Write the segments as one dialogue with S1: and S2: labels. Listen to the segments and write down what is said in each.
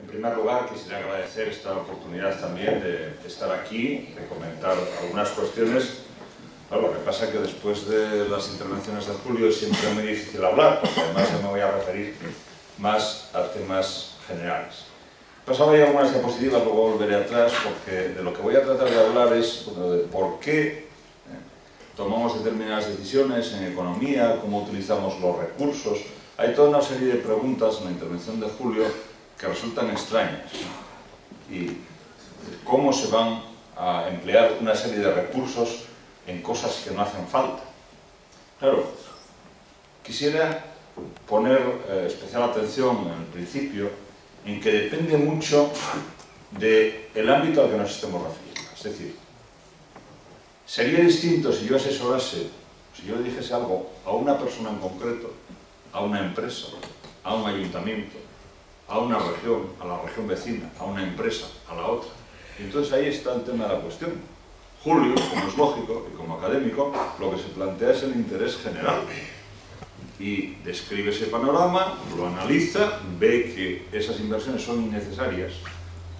S1: primer lugar, quisiera agradecer esta oportunidad también de estar aquí, de comentar algunas cuestiones. Claro, lo que pasa es que después de las intervenciones de Julio es siempre muy difícil hablar, porque además yo me voy a referir más a temas generales. Pasaba ya algunas diapositivas, luego volveré atrás, porque de lo que voy a tratar de hablar es de por qué tomamos determinadas decisiones en economía, cómo utilizamos los recursos. Hay toda una serie de preguntas en la intervención de Julio que resultan extrañas, ¿no? Y cómo se van a emplear una serie de recursos en cosas que no hacen falta. Claro, quisiera poner especial atención en el principio en que depende mucho del ámbito al que nos estemos refiriendo. Es decir, sería distinto si yo asesorase, si yo le dijese algo a una persona en concreto, a una empresa, a un ayuntamiento, a una región, a la región vecina, a una empresa, a la otra. Y entonces ahí está el tema de la cuestión. Julio, como es lógico y como académico, lo que se plantea es el interés general. Y describe ese panorama, lo analiza, ve que esas inversiones son innecesarias.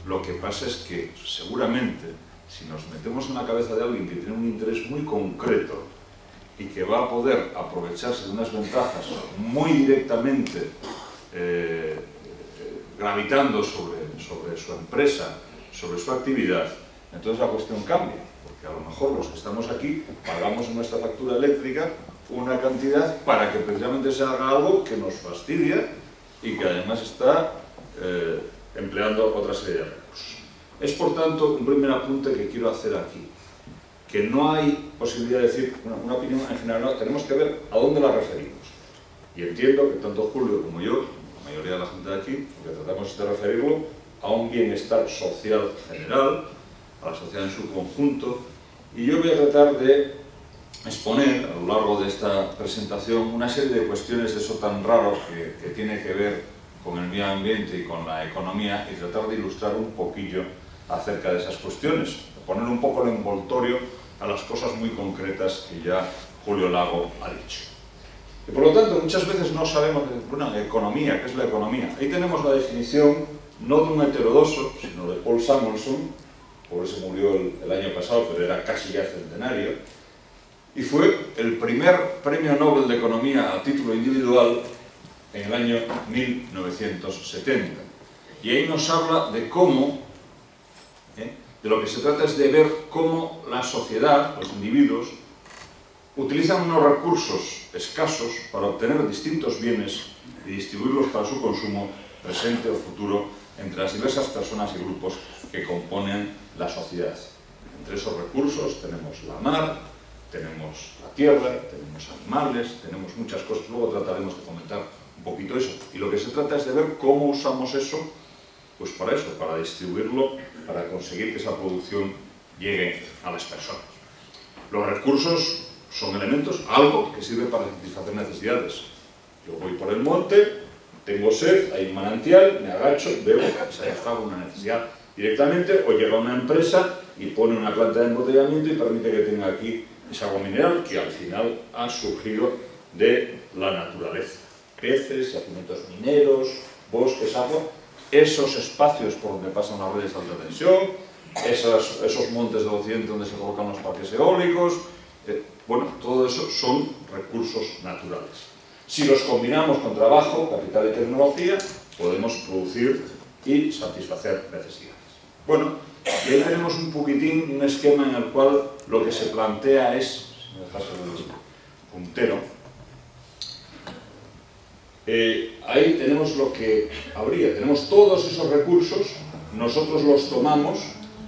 S1: Lo que pasa es que seguramente, si nos metemos en la cabeza de alguien que tiene un interés muy concreto y que va a poder aprovecharse de unas ventajas muy directamente gravitando sobre su empresa, sobre su actividad, entonces la cuestión cambia, porque a lo mejor los que estamos aquí pagamos en nuestra factura eléctrica una cantidad para que precisamente se haga algo que nos fastidia y que además está empleando otra serie de recursos. Es por tanto un primer apunte que quiero hacer aquí, que no hay posibilidad de decir una opinión en general, no, tenemos que ver a dónde la referimos. Y entiendo que tanto Julio como yo, la mayoría de la gente de aquí, lo que tratamos es de referirlo a un bienestar social general, a la sociedad en su conjunto, y yo voy a tratar de exponer a lo largo de esta presentación una serie de cuestiones de eso tan raro que tiene que ver con el medio ambiente y con la economía, y tratar de ilustrar un poquillo acerca de esas cuestiones, poner un poco el envoltorio a las cosas muy concretas que ya Julio Lago ha dicho. Y por lo tanto, muchas veces no sabemos, bueno, economía, ¿qué es la economía? Ahí tenemos la definición, no de un heterodoxo, sino de Paul Samuelson, por eso murió el año pasado, pero era casi ya centenario, y fue el primer premio Nobel de Economía a título individual en el año 1970. Y ahí nos habla de cómo, de lo que se trata es de ver cómo la sociedad, los individuos, utilizan unos recursos escasos para obtener distintos bienes y distribuirlos para su consumo presente o futuro entre las diversas personas y grupos que componen la sociedad. Entre esos recursos tenemos la mar, tenemos la tierra, tenemos animales, tenemos muchas cosas. Luego trataremos de comentar un poquito eso. Y lo que se trata es de ver cómo usamos eso, pues para eso, para distribuirlo, para conseguir que esa producción llegue a las personas. Los recursos son elementos, algo que sirve para satisfacer necesidades. Yo voy por el monte, tengo sed, hay un manantial, me agacho, bebo, satisfago una necesidad directamente, o llega una empresa y pone una planta de embotellamiento y permite que tenga aquí ese agua mineral que al final ha surgido de la naturaleza. Peces, yacimientos mineros, bosques, agua, esos espacios por donde pasan las redes de alta tensión, esos montes del occidente donde se colocan los parques eólicos, bueno, todo eso son recursos naturales. Si los combinamos con trabajo, capital y tecnología, podemos producir y satisfacer necesidades. Bueno, y ahí tenemos un poquitín un esquema en el cual lo que se plantea es, si me dejas el puntero, ahí tenemos lo que habría, tenemos todos esos recursos, nosotros los tomamos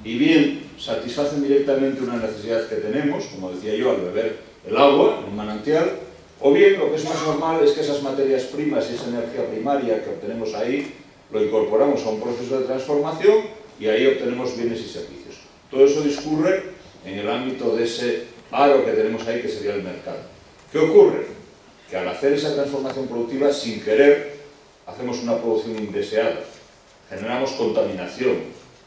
S1: y bien satisfacen directamente una necesidad que tenemos, como decía yo, al beber el agua en un manantial, o bien lo que es más normal es que esas materias primas y esa energía primaria que obtenemos ahí lo incorporamos a un proceso de transformación y ahí obtenemos bienes y servicios. Todo eso discurre en el ámbito de ese aro que tenemos ahí, que sería el mercado. ¿Qué ocurre? Que al hacer esa transformación productiva, sin querer, hacemos una producción indeseada, generamos contaminación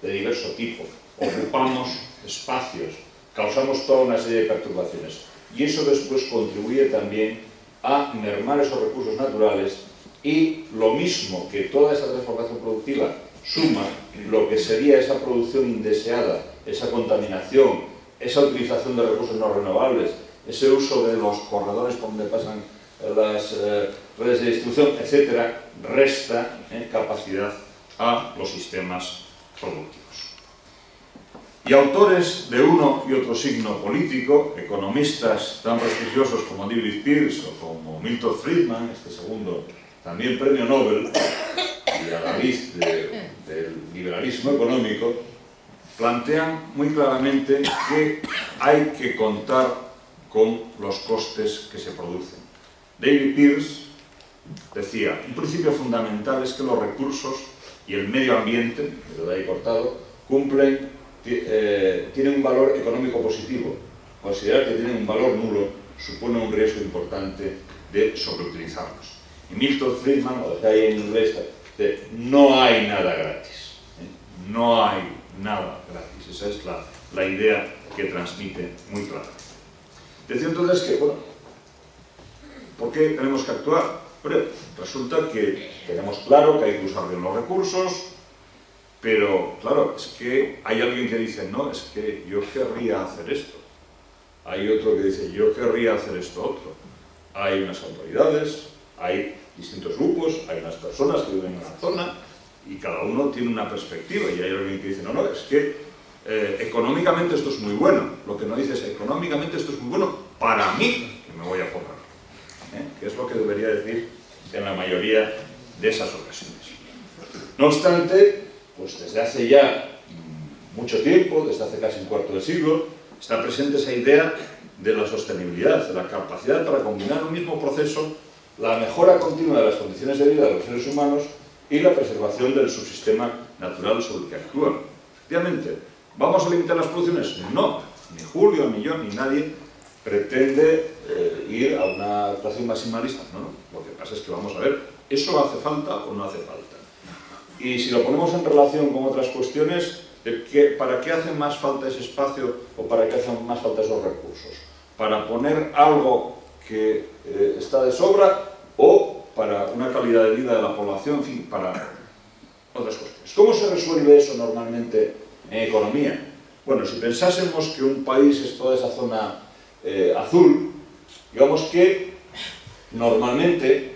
S1: de diverso tipo, ocupamos espacios, causamos toda una serie de perturbaciones. Y eso después contribuye también a mermar esos recursos naturales y lo mismo que toda esa transformación productiva suma lo que sería esa producción indeseada, esa contaminación, esa utilización de recursos no renovables, ese uso de los corredores por donde pasan las redes de distribución, etcétera, resta capacidad a los sistemas productivos. Y autores de uno y otro signo político, economistas tan prestigiosos como David Pearce o como Milton Friedman, este segundo también premio Nobel, y a la raíz del liberalismo económico, plantean muy claramente que hay que contar con los costes que se producen. David Pearce decía, un principio fundamental es que los recursos y el medio ambiente, que lo de ahí cortado, tienen un valor económico positivo. Considerar que tienen un valor nulo supone un riesgo importante de sobreutilizarlos. Y Milton Friedman, lo dejé ahí en inglés, dice, no hay nada gratis. No hay nada gratis. Esa es la idea que transmite muy claramente. Decía entonces que, bueno, ¿por qué tenemos que actuar? Bueno, resulta que tenemos claro que hay que usar bien los recursos, pero, claro, es que hay alguien que dice, no, es que yo querría hacer esto. Hay otro que dice, yo querría hacer esto otro. Hay unas autoridades, hay distintos grupos, hay unas personas que viven en una zona y cada uno tiene una perspectiva. Y hay alguien que dice, no, no, es que económicamente esto es muy bueno. Lo que no dice es, económicamente esto es muy bueno para mí, que me voy a forrar. Que es lo que debería decir en la mayoría de esas ocasiones. No obstante, pues desde hace ya mucho tiempo, desde hace casi un cuarto de siglo, está presente esa idea de la sostenibilidad, de la capacidad para combinar en un mismo proceso la mejora continua de las condiciones de vida de los seres humanos y la preservación del subsistema natural sobre el que actúan. Efectivamente, ¿vamos a limitar las producciones? No, ni Julio, ni yo, ni nadie pretende ir a una actuación maximalista. No, no. Lo que pasa es que vamos a ver, ¿eso hace falta o no hace falta? Y si lo ponemos en relación con otras cuestiones, ¿para qué hace más falta ese espacio o para qué hacen más falta esos recursos? ¿Para poner algo que está de sobra o para una calidad de vida de la población? En fin, para otras cuestiones. ¿Cómo se resuelve eso normalmente en economía? Bueno, si pensásemos que un país es toda esa zona azul, digamos que normalmente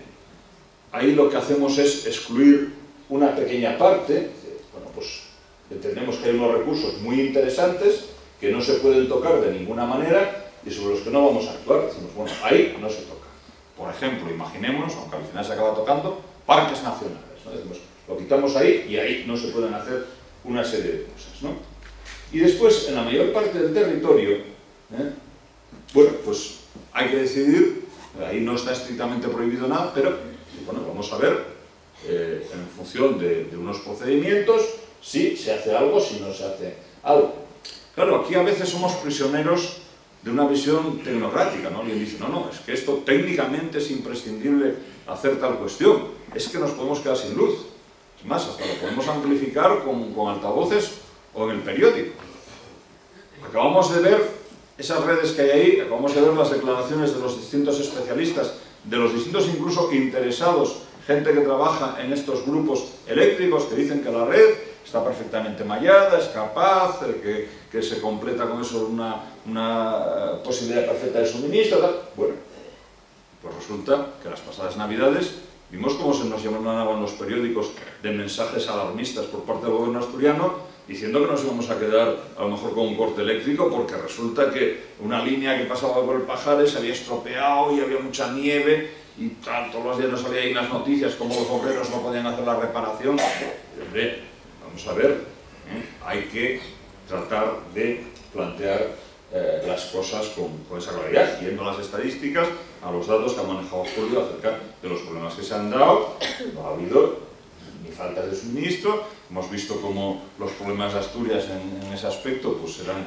S1: ahí lo que hacemos es excluir una pequeña parte. Bueno, pues entendemos que hay unos recursos muy interesantes que no se pueden tocar de ninguna manera y sobre los que no vamos a actuar. Decimos, bueno, ahí no se toca. Por ejemplo, imaginémonos, aunque al final se acaba tocando, parques nacionales, ¿no? Decimos, lo quitamos ahí y ahí no se pueden hacer una serie de cosas, ¿no? Y después, en la mayor parte del territorio, bueno, pues hay que decidir, ahí no está estrictamente prohibido nada, pero bueno, vamos a ver en función de unos procedimientos si se hace algo, si no se hace algo. Claro, aquí a veces somos prisioneros de una visión tecnocrática, ¿no? Alguien dice, no, no, es que esto técnicamente es imprescindible hacer tal cuestión, es que nos podemos quedar sin luz. Es más, hasta lo podemos amplificar con altavoces o en el periódico. Acabamos de ver esas redes que hay ahí, acabamos de ver las declaraciones de los distintos especialistas, de los distintos incluso interesados, gente que trabaja en estos grupos eléctricos que dicen que la red está perfectamente mallada, es capaz, que se completa con eso una posibilidad perfecta de suministro, tal. Bueno, pues resulta que las pasadas Navidades vimos cómo se nos llenaban los periódicos de mensajes alarmistas por parte del gobierno asturiano diciendo que nos íbamos a quedar a lo mejor con un corte eléctrico porque resulta que una línea que pasaba por el Pajares se había estropeado y había mucha nieve y tal, todos los días nos salía ahí las noticias como los obreros no podían hacer la reparación. Hombre, vamos a ver, hay que tratar de plantear las cosas con esa claridad, yendo a las estadísticas, a los datos que ha manejado Julio acerca de los problemas que se han dado. No ha habido ni falta de suministro, hemos visto cómo los problemas de Asturias en ese aspecto pues eran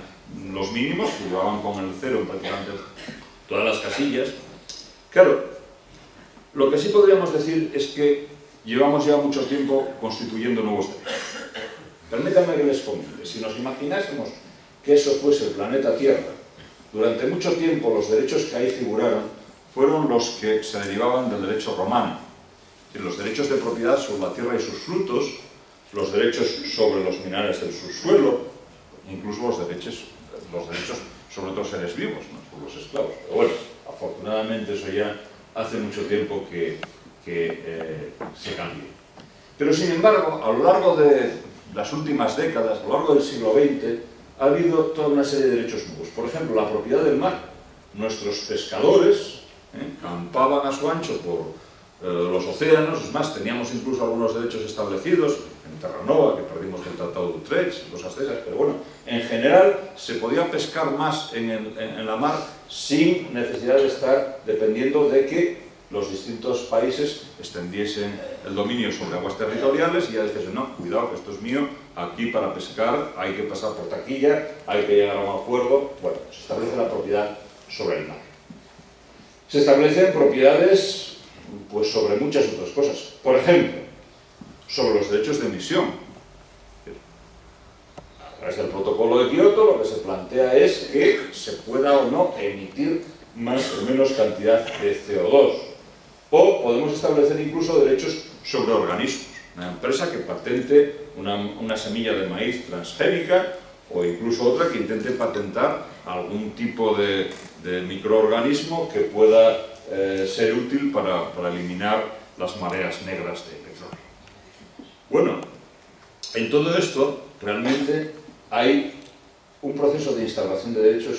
S1: los mínimos, que llevaban con el cero en prácticamente todas las casillas. Claro, lo que sí podríamos decir es que llevamos ya mucho tiempo constituyendo nuevos derechos. Permítanme que les comente, si nos imaginásemos que eso fuese el planeta Tierra, durante mucho tiempo los derechos que ahí figuraron fueron los que se derivaban del derecho romano. Los derechos de propiedad sobre la tierra y sus frutos los derechos sobre los minerales del subsuelo, incluso los derechos sobre otros seres vivos, ¿no? Sobre los esclavos. Pero bueno, afortunadamente eso ya hace mucho tiempo que se cambió. Pero sin embargo, a lo largo de las últimas décadas, a lo largo del siglo XX, ha habido toda una serie de derechos nuevos. Por ejemplo, la propiedad del mar. Nuestros pescadores campaban a su ancho por los océanos, es más, teníamos incluso algunos derechos establecidos en Terranova, que perdimos el Tratado de Utrecht, cosas de esas, pero bueno, en general se podía pescar más en la mar sin necesidad de estar dependiendo de que los distintos países extendiesen el dominio sobre aguas territoriales y ya dijesen, no, cuidado que esto es mío, aquí para pescar hay que pasar por taquilla, hay que llegar a un acuerdo. Bueno, se establece la propiedad sobre el mar. Se establecen propiedades pues sobre muchas otras cosas. Por ejemplo, sobre los derechos de emisión. A través del protocolo de Kioto lo que se plantea es que se pueda o no emitir más o menos cantidad de CO2. O podemos establecer incluso derechos sobre organismos. Una empresa que patente una semilla de maíz transgénica o incluso otra que intente patentar algún tipo de microorganismo que pueda ser útil para eliminar las mareas negras de petróleo. Bueno, en todo esto realmente hay un proceso de instauración de derechos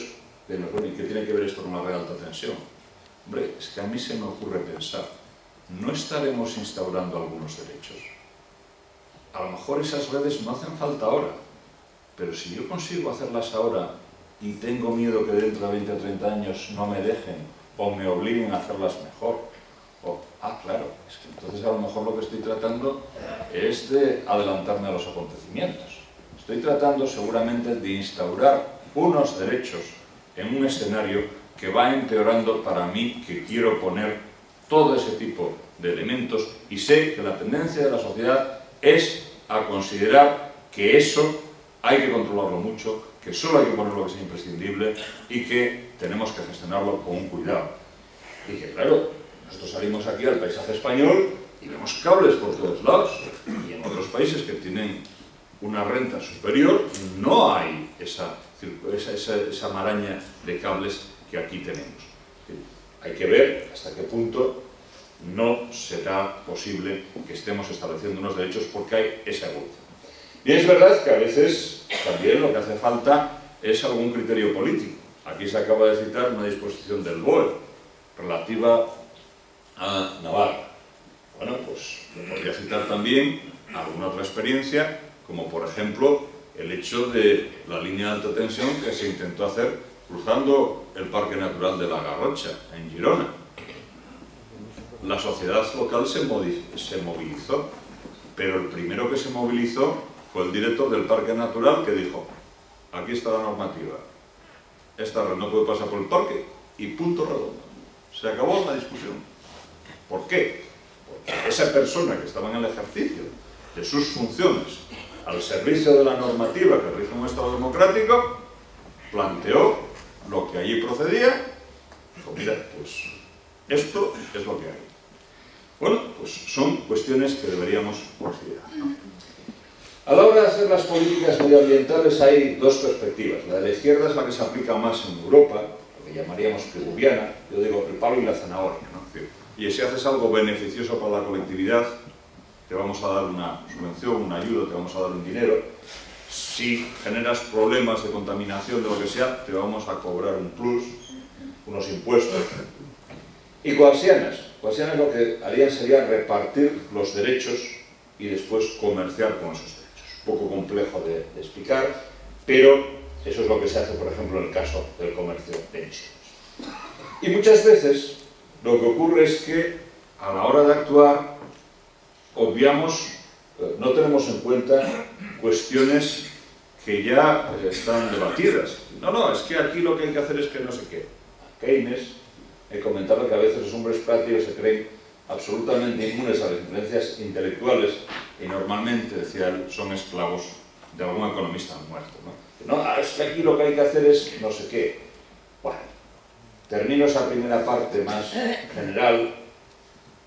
S1: que tiene que ver esto con la red de alta tensión. Hombre, es que a mí se me ocurre pensar, ¿no estaremos instaurando algunos derechos? A lo mejor esas redes no hacen falta ahora, pero si yo consigo hacerlas ahora y tengo miedo que dentro de 20 o 30 años no me dejen o me obliguen a hacerlas mejor, claro, es que entonces a lo mejor lo que estoy tratando es de adelantarme a los acontecimientos. Estoy tratando seguramente de instaurar unos derechos en un escenario que va empeorando para mí, que quiero poner todo ese tipo de elementos y sé que la tendencia de la sociedad es a considerar que eso hay que controlarlo mucho, que solo hay que poner lo que sea imprescindible y que tenemos que gestionarlo con un cuidado. Y que claro, nosotros salimos aquí al paisaje español y vemos cables por todos lados, y en otros países que tienen una renta superior no hay esa maraña de cables que aquí tenemos. Hay que ver hasta qué punto no será posible que estemos estableciendo unos derechos porque hay esa evolución. Y es verdad que a veces también lo que hace falta es algún criterio político. Aquí se acaba de citar una disposición del BOE relativa a Navarra. Bueno, pues le podría citar también alguna otra experiencia, como por ejemplo el hecho de la línea de alta tensión que se intentó hacer cruzando el Parque Natural de la Garrocha, en Girona. La sociedad local se movilizó, pero el primero que se movilizó fue el director del Parque Natural, que dijo, aquí está la normativa, esta red no puede pasar por el parque, y punto redondo. Se acabó la discusión. ¿Por qué? Porque esa persona que estaba en el ejercicio de sus funciones al servicio de la normativa que rige un Estado democrático, planteó lo que allí procedía, dijo, mira, pues esto es lo que hay. Bueno, pues son cuestiones que deberíamos considerar, ¿no? A la hora de hacer las políticas medioambientales hay dos perspectivas. La de la izquierda es la que se aplica más en Europa, lo que llamaríamos pigouviana, yo digo el palo y la zanahoria, ¿no? Y si haces algo beneficioso para la colectividad, te vamos a dar una subvención, una ayuda, te vamos a dar un dinero. Si generas problemas de contaminación, de lo que sea, te vamos a cobrar un plus, unos impuestos. Y coarsianas lo que harían sería repartir los derechos y después comerciar con esos derechos. Un poco complejo de explicar, pero eso es lo que se hace, por ejemplo, en el caso del comercio de emisiones. Y muchas veces lo que ocurre es que a la hora de actuar obviamos, no tenemos en cuenta cuestiones que ya están debatidas. No, es que aquí lo que hay que hacer es que no sé qué. Keynes he comentado que a veces los hombres prácticos se creen absolutamente inmunes a las influencias intelectuales y normalmente, decía él, son esclavos de algún economista muerto, ¿no? No, es que aquí lo que hay que hacer es no sé qué. Bueno, termino esa primera parte más general,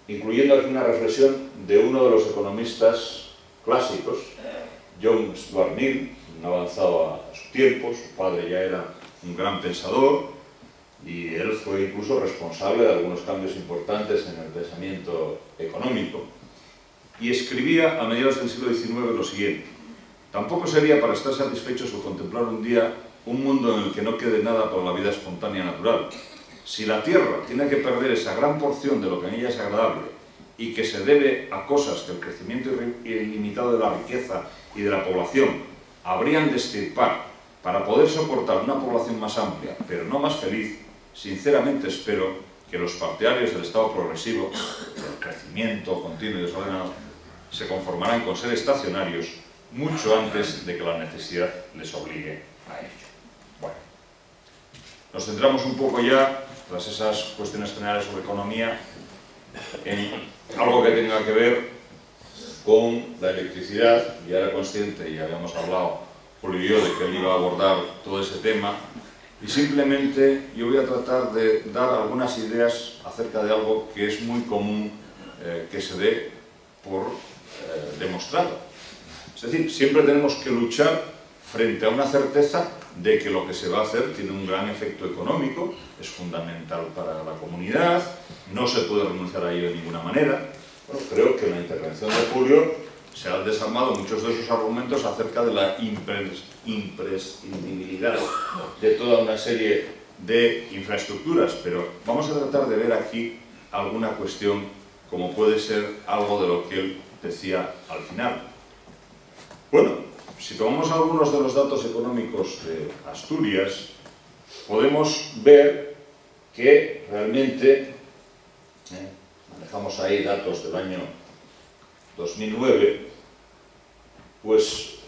S1: incluyendo aquí una reflexión de uno de los economistas clásicos. John Stuart Mill, un avanzado a su tiempo, su padre ya era un gran pensador y él fue incluso responsable de algunos cambios importantes en el pensamiento económico. Y escribía a mediados del siglo XIX lo siguiente: tampoco sería para estar satisfechos o contemplar un día un mundo en el que no quede nada para la vida espontánea natural. Si la Tierra tiene que perder esa gran porción de lo que en ella es agradable y que se debe a cosas que el crecimiento ilimitado de la riqueza y de la población habrían de extirpar para poder soportar una población más amplia, pero no más feliz, sinceramente espero que los partidarios del Estado progresivo, del crecimiento continuo y desordenado, se conformarán con ser estacionarios mucho antes de que la necesidad les obligue a ello. Bueno, nos centramos un poco ya, tras esas cuestiones generales sobre economía, en algo que tenga que ver con la electricidad. Ya era consciente, y habíamos hablado Julio y yo, de que él iba a abordar todo ese tema, y simplemente yo voy a tratar de dar algunas ideas acerca de algo que es muy común que se dé por demostrado. Es decir, siempre tenemos que luchar frente a una certeza de que lo que se va a hacer tiene un gran efecto económico, es fundamental para la comunidad, no se puede renunciar a ello de ninguna manera. Bueno, creo que en la intervención de Julio se han desarmado muchos de esos argumentos acerca de la imprescindibilidad de toda una serie de infraestructuras, pero vamos a tratar de ver aquí alguna cuestión como puede ser algo de lo que él decía al final. Bueno, si tomamos algunos de los datos económicos de Asturias, podemos ver que realmente, manejamos ahí datos del año 2009, pues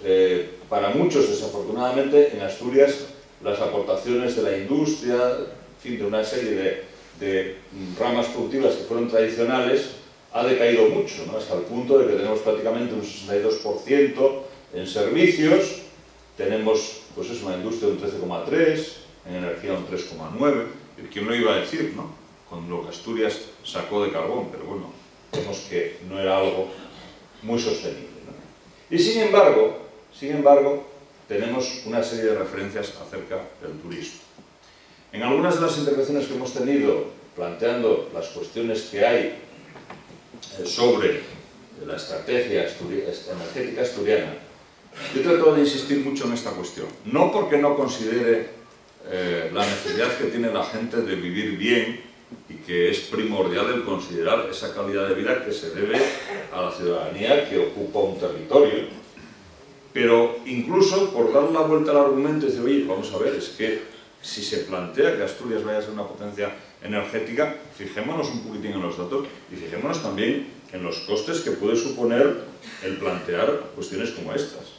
S1: para muchos, desafortunadamente, en Asturias las aportaciones de la industria, en fin, de una serie de ramas productivas que fueron tradicionales, ha decaído mucho, ¿no? Hasta el punto de que tenemos prácticamente un 62% en servicios, tenemos pues es una industria de un 13,3%, en energía un 3,9%, ¿quién lo iba a decir, no? Con lo que Asturias sacó de carbón, pero bueno, vemos que no era algo muy sostenible, ¿no? Y sin embargo, tenemos una serie de referencias acerca del turismo. En algunas de las intervenciones que hemos tenido planteando las cuestiones que hay sobre la estrategia energética asturiana, yo he tratado de insistir mucho en esta cuestión, no porque no considere la necesidad que tiene la gente de vivir bien y que es primordial el considerar esa calidad de vida que se debe a la ciudadanía que ocupa un territorio, pero incluso por dar la vuelta al argumento y decir, oye, vamos a ver, es que si se plantea que Asturias vaya a ser una potencia energética, fijémonos un poquitín en los datos y fijémonos también en los costes que puede suponer el plantear cuestiones como estas.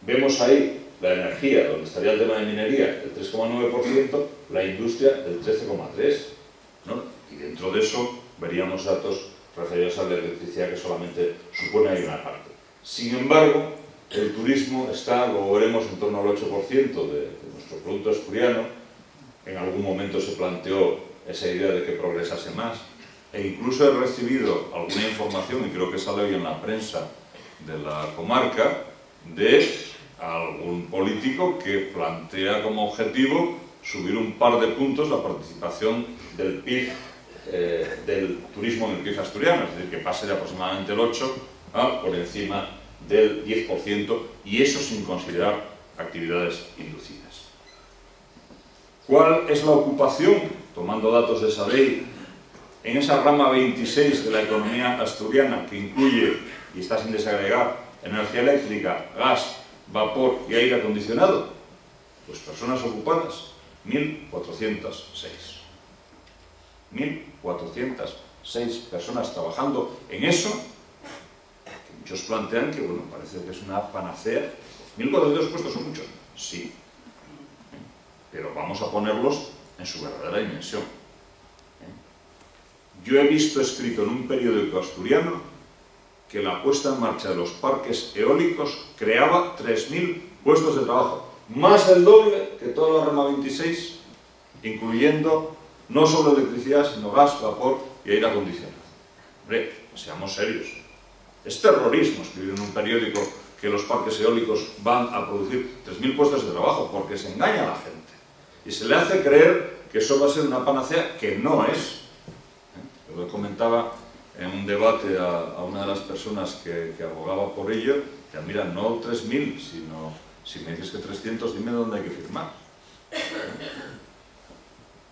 S1: Vemos ahí la energía, donde estaría el tema de minería, el 3,9%, la industria del 13,3%, ¿no? Y dentro de eso veríamos datos referidos a la electricidad que solamente supone ahí una parte. Sin embargo, el turismo está, lo veremos, en torno al 8% de nuestro producto asturiano. En algún momento se planteó esa idea de que progresase más, e incluso he recibido alguna información, y creo que sale hoy en la prensa de la comarca, de algún político que plantea como objetivo subir un par de puntos la participación del PIB, del turismo en el PIB asturiano, es decir, que pase de aproximadamente el 8% a por encima del 10%, y eso sin considerar actividades inducidas. ¿Cuál es la ocupación, tomando datos de esa ley, en esa rama 26 de la economía asturiana que incluye, y está sin desagregar, energía eléctrica, gas, vapor y aire acondicionado? Pues personas ocupadas, 1.406. 1.406 personas trabajando en eso, que muchos plantean que, bueno, parece que es una panacea. 1.400 puestos son muchos, sí, pero vamos a ponerlos en su verdadera dimensión. Yo he visto escrito en un periódico asturiano que la puesta en marcha de los parques eólicos creaba 3.000 puestos de trabajo, más del doble que toda la rama 26, incluyendo no solo electricidad, sino gas, vapor y aire acondicionado. Hombre, seamos serios. Es terrorismo escribir en un periódico que los parques eólicos van a producir 3.000 puestos de trabajo, porque se engaña a la gente. Y se le hace creer que eso va a ser una panacea, que no es. Yo lo comentaba en un debate a una de las personas que abogaba por ello, que mira, no 3.000, sino si me dices que 300, dime dónde hay que firmar.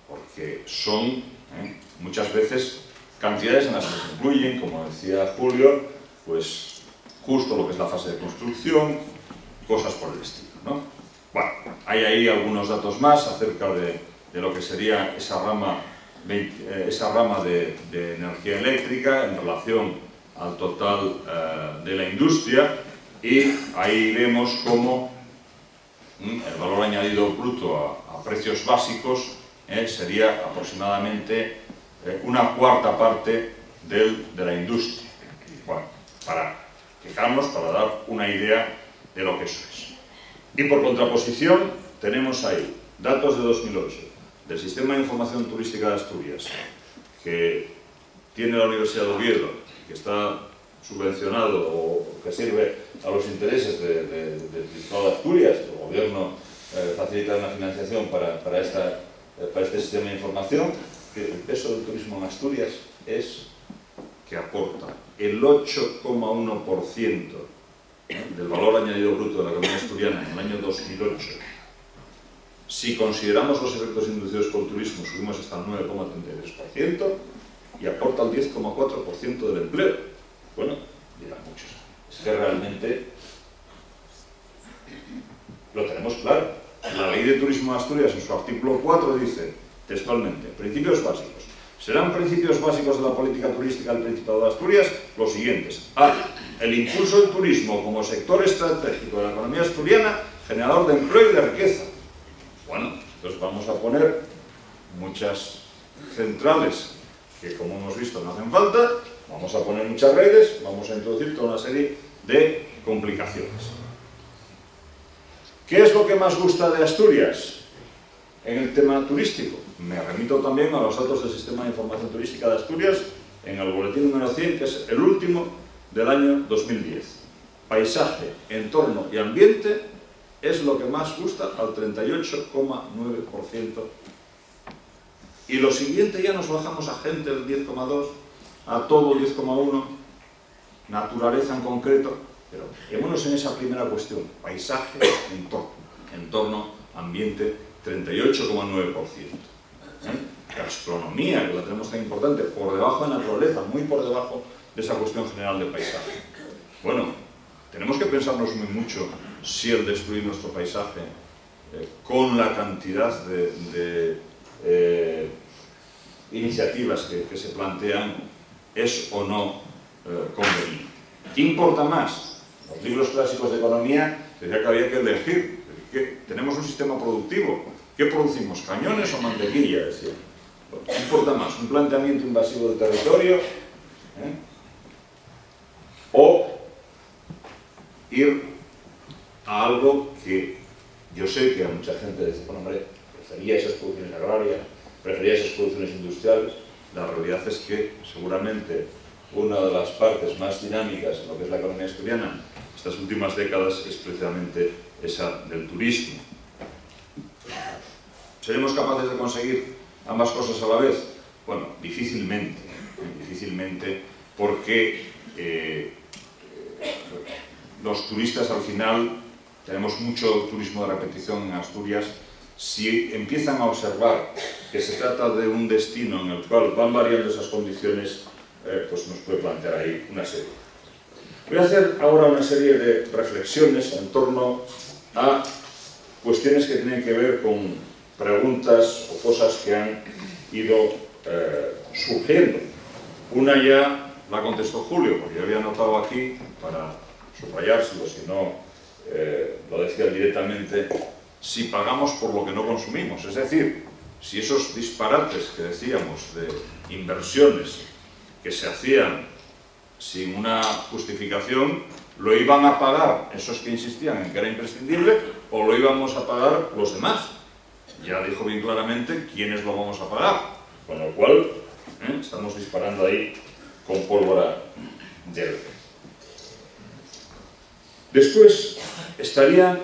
S1: Porque son muchas veces cantidades en las que se incluyen, como decía Julio, pues justo lo que es la fase de construcción, cosas por el estilo, ¿no? Bueno, hay ahí algunos datos más acerca de lo que sería esa rama de energía eléctrica en relación al total de la industria, y ahí vemos cómo el valor añadido bruto a precios básicos sería aproximadamente una cuarta parte de la industria. Bueno, para fijarnos, para dar una idea de lo que eso es. Y por contraposición tenemos ahí datos de 2008 del Sistema de Información Turística de Asturias, que tiene la Universidad de Oviedo, que está subvencionado o que sirve a los intereses del Principado de Asturias. El gobierno facilita una financiación para este sistema de información. Que el peso del turismo en Asturias es que aporta el 8,1% del valor añadido bruto de la economía asturiana en el año 2008. Si consideramos los efectos inducidos por el turismo, subimos hasta el 9,33% y aporta el 10,4% del empleo. Bueno, dirán muchos. Es que realmente lo tenemos claro. La Ley de Turismo de Asturias, en su artículo 4, dice textualmente: principios básicos. Serán principios básicos de la política turística del Principado de Asturias los siguientes. A. El impulso del turismo como sector estratégico de la economía asturiana, generador de empleo y de riqueza. Bueno, entonces vamos a poner muchas centrales que, como hemos visto, no hacen falta, vamos a poner muchas redes, vamos a introducir toda una serie de complicaciones. ¿Qué es lo que más gusta de Asturias en el tema turístico? Me remito también a los datos del Sistema de Información Turística de Asturias en el boletín número 100, que es el último del año 2010. Paisaje, entorno y ambiente es lo que más gusta al 38,9%. Y lo siguiente ya nos bajamos a gente del 10,2%, a todo 10,1%, naturaleza en concreto, pero quedémonos en esa primera cuestión: paisaje, entorno, ambiente, 38,9%. Gastronomía, que la tenemos tan importante, por debajo de naturaleza, muy por debajo de esa cuestión general de paisaje. Bueno, tenemos que pensarnos muy mucho si el destruir nuestro paisaje con la cantidad de iniciativas que se plantean es o no conveniente. ¿Qué importa más? Los libros clásicos de economía decía que había que elegir. Tenemos un sistema productivo. ¿Qué producimos? ¿Cañones o mantequilla? Decía. ¿Qué importa más? ¿Un planteamiento invasivo del territorio? ¿O ir a algo que yo sé que a mucha gente dice: bueno, hombre, prefería esas producciones agrarias, prefería esas producciones industriales? La realidad es que seguramente una de las partes más dinámicas en lo que es la economía asturiana estas últimas décadas es precisamente esa del turismo. ¿Seremos capaces de conseguir ambas cosas a la vez? Bueno, difícilmente, porque los turistas al final, tenemos mucho turismo de repetición en Asturias. Si empiezan a observar que se trata de un destino en el cual van variando esas condiciones, pues nos puede plantear ahí una serie. Voy a hacer ahora una serie de reflexiones en torno a cuestiones que tienen que ver con preguntas o cosas que han ido surgiendo. Una ya la contestó Julio, porque yo había anotado aquí para subrayárselo, si no lo decía directamente: si pagamos por lo que no consumimos. Es decir, si esos disparates que decíamos de inversiones que se hacían sin una justificación, lo iban a pagar esos que insistían en que era imprescindible, o lo íbamos a pagar los demás. Ya dijo bien claramente quiénes lo vamos a pagar, con lo cual estamos disparando ahí con pólvora de Después estaría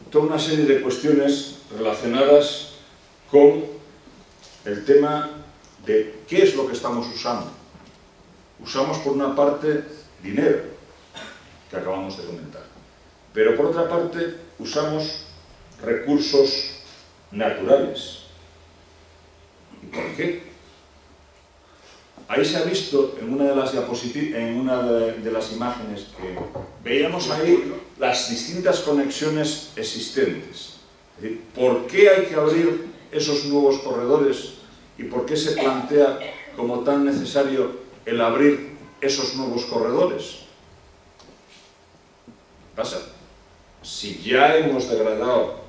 S1: toda una serie de cuestiones relacionadas con el tema de qué es lo que estamos usando. Usamos por una parte dinero, que acabamos de comentar, pero por otra parte usamos recursos naturales. ¿Y por qué? Ahí se ha visto en una de las diapositivas, en una de las imágenes que veíamos ahí, las distintas conexiones existentes. Es decir, ¿por qué hay que abrir esos nuevos corredores y por qué se plantea como tan necesario el abrir esos nuevos corredores? ¿Qué pasa? Si ya hemos degradado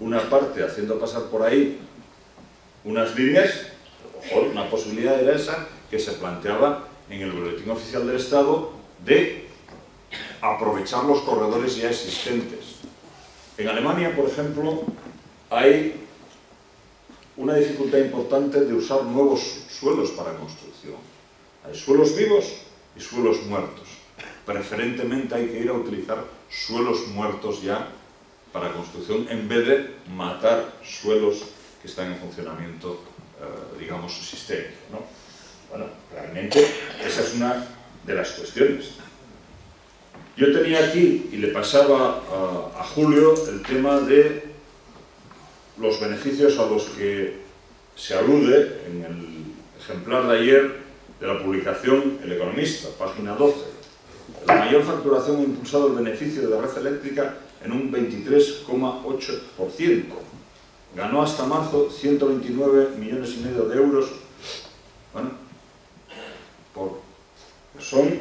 S1: una parte haciendo pasar por ahí unas líneas, a lo mejor una posibilidad era esa que se planteaba en el Boletín Oficial del Estado de aprovechar los corredores ya existentes. En Alemania, por ejemplo, hay una dificultad importante de usar nuevos suelos para construcción. Hay suelos vivos y suelos muertos. Preferentemente hay que ir a utilizar suelos muertos ya para construcción en vez de matar suelos que están en funcionamiento, digamos, sistémico, ¿no? Bueno, realmente esa es una de las cuestiones. Yo tenía aquí, y le pasaba a Julio, el tema de los beneficios a los que se alude en el ejemplar de ayer de la publicación El Economista, página 12. La mayor facturación ha impulsado el beneficio de la red eléctrica en un 23,8%. Ganó hasta marzo 129,5 millones de euros. Bueno, son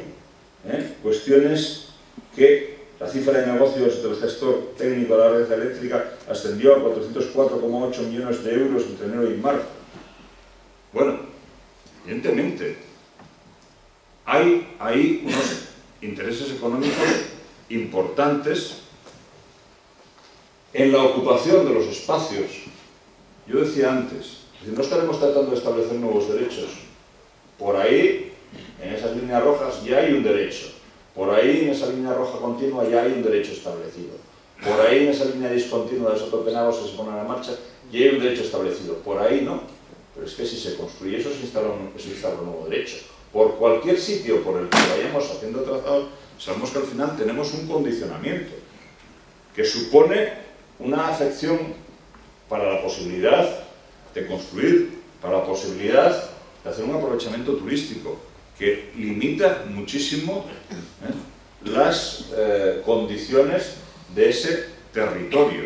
S1: cuestiones que la cifra de negocios del gestor técnico de la red eléctrica ascendió a 404,8 millones de euros entre enero y marzo. Bueno, evidentemente, hay ahí unos intereses económicos importantes en la ocupación de los espacios. Yo decía antes, no estaremos tratando de establecer nuevos derechos. Por ahí, en esas líneas rojas, ya hay un derecho. Por ahí, en esa línea roja continua, ya hay un derecho establecido. Por ahí, en esa línea discontinua de sotopenados que se ponen en marcha, ya hay un derecho establecido. Por ahí no. Pero es que si se construye eso, se instala un nuevo derecho. Por cualquier sitio por el que vayamos haciendo trazado, sabemos que al final tenemos un condicionamiento que supone una afección para la posibilidad de construir, para la posibilidad de hacer un aprovechamiento turístico, que limita muchísimo las condiciones de ese territorio.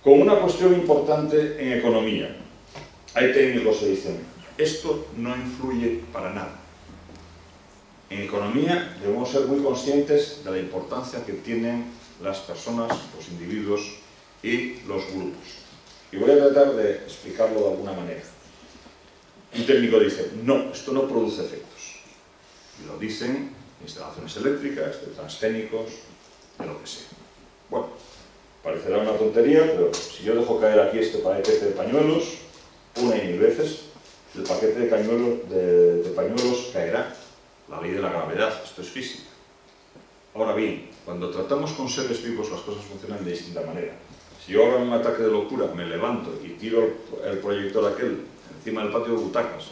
S1: Con una cuestión importante en economía. Hay técnicos que dicen, esto no influye para nada. En economía debemos ser muy conscientes de la importancia que tienen las personas, los individuos y los grupos. Y voy a tratar de explicarlo de alguna manera. Un técnico dice, no, esto no produce efectos. Y lo dicen instalaciones eléctricas, de transgénicos, de lo que sea. Bueno, parecerá una tontería, pero si yo dejo caer aquí este paquete de pañuelos, una y mil veces, el paquete de pañuelos caerá. La ley de la gravedad, esto es física. Ahora bien, cuando tratamos con seres vivos, las cosas funcionan de distinta manera. Si yo ahora en un ataque de locura me levanto y tiro el proyector aquel encima del patio de butacas,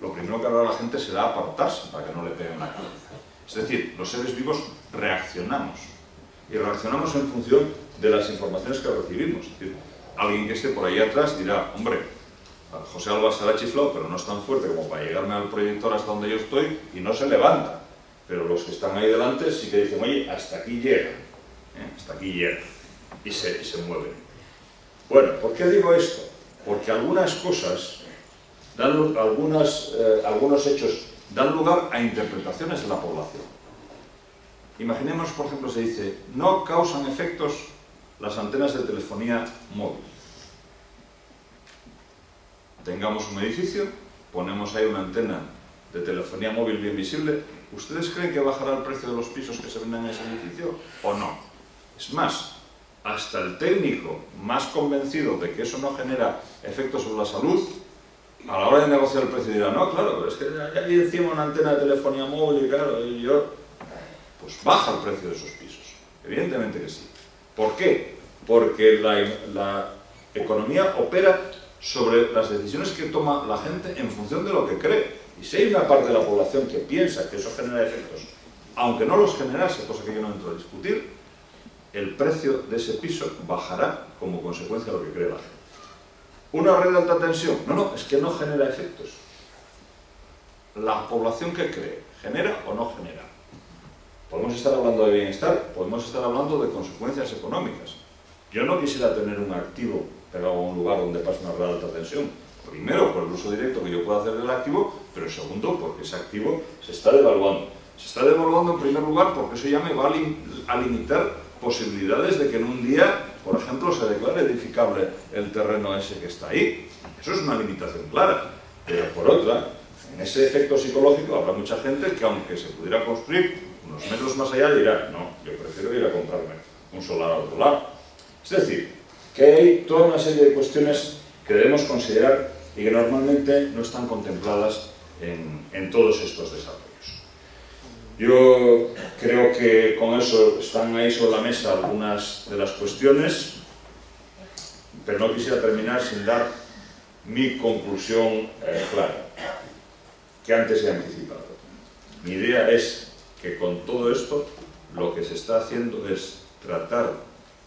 S1: lo primero que hará la gente será apartarse para que no le peguen la cabeza. Es decir, los seres vivos reaccionamos. Y reaccionamos en función de las informaciones que recibimos. Es decir, alguien que esté por ahí atrás dirá, hombre, José Alba estará chiflado, pero no es tan fuerte como para llegarme al proyector hasta donde yo estoy, y no se levanta. Pero los que están ahí delante sí que dicen, oye, hasta aquí llega. Hasta aquí llega. Y se mueven. Bueno, ¿por qué digo esto? Porque algunas cosas, algunos hechos, dan lugar a interpretaciones de la población. Imaginemos, por ejemplo, se dice, no causan efectos las antenas de telefonía móvil. Tengamos un edificio, ponemos ahí una antena de telefonía móvil bien visible. ¿Ustedes creen que bajará el precio de los pisos que se vendan en ese edificio o no? Es más, hasta el técnico más convencido de que eso no genera efectos sobre la salud, a la hora de negociar el precio dirá, no, claro, es que hay encima una antena de telefonía móvil y claro, pues baja el precio de esos pisos. Evidentemente que sí. ¿Por qué? Porque la economía opera sobre las decisiones que toma la gente en función de lo que cree. Y si hay una parte de la población que piensa que eso genera efectos, aunque no los generase, cosa que yo no entro a discutir, el precio de ese piso bajará como consecuencia de lo que cree la gente. ¿Una red de alta tensión? No, es que no genera efectos. La población que cree, ¿genera o no genera? Podemos estar hablando de bienestar, podemos estar hablando de consecuencias económicas. Yo no quisiera tener un activo pegado a un lugar donde pasa una red de alta tensión. Primero, por el uso directo que yo puedo hacer del activo, pero segundo, porque ese activo se está devaluando. Se está devaluando en primer lugar porque eso ya me va a limitar posibilidades de que en un día, por ejemplo, se declare edificable el terreno ese que está ahí. Eso es una limitación clara. Pero por otra, en ese efecto psicológico habrá mucha gente que aunque se pudiera construir unos metros más allá dirá, no, yo prefiero ir a comprarme un solar a otro lado. Es decir, que hay toda una serie de cuestiones que debemos considerar y que normalmente no están contempladas en todos estos desarrollos. Yo creo que con eso están ahí sobre la mesa algunas de las cuestiones, pero no quisiera terminar sin dar mi conclusión clara, que antes he anticipado. Mi idea es que con todo esto lo que se está haciendo es tratar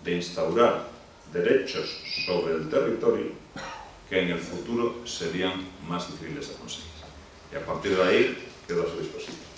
S1: de instaurar derechos sobre el territorio que en el futuro serían más difíciles de conseguir. Y a partir de ahí quedo a su disposición.